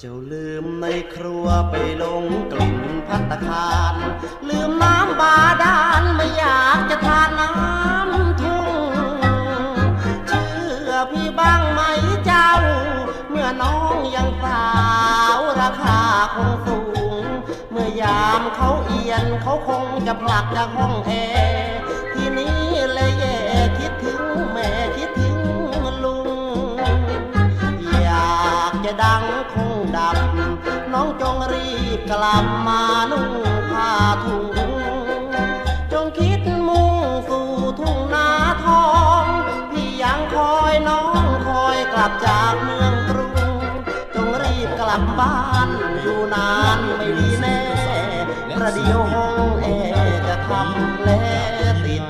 เจ้าลืมในครัวไปลงกลิ่นภัตตาคารลืมน้ำบาดาลไม่อยากจะทานน้ำทุ่งเชื่อพี่บ้างไหมเจ้าเมื่อน้องยังสาวราคาคงสูงเมื่อยามเขาเอียนเขาคงจะผลักจากห้องแอร์ทีนี้เลยแย่คิดถึงแม่คิดถึงลุงอยากจะดังคงดับน้องจงรีบกลับมานุ่งผ้าถุงจงคิดมุ่งสู่ทุ่งนาทองพี่ยังคอยน้องคอยกลับจากเมืองกรุงจงรีบกลับบ้านอยู่นานไม่ดีแน่ประเดี๋ยวห้องแอร์จะทำแผลติด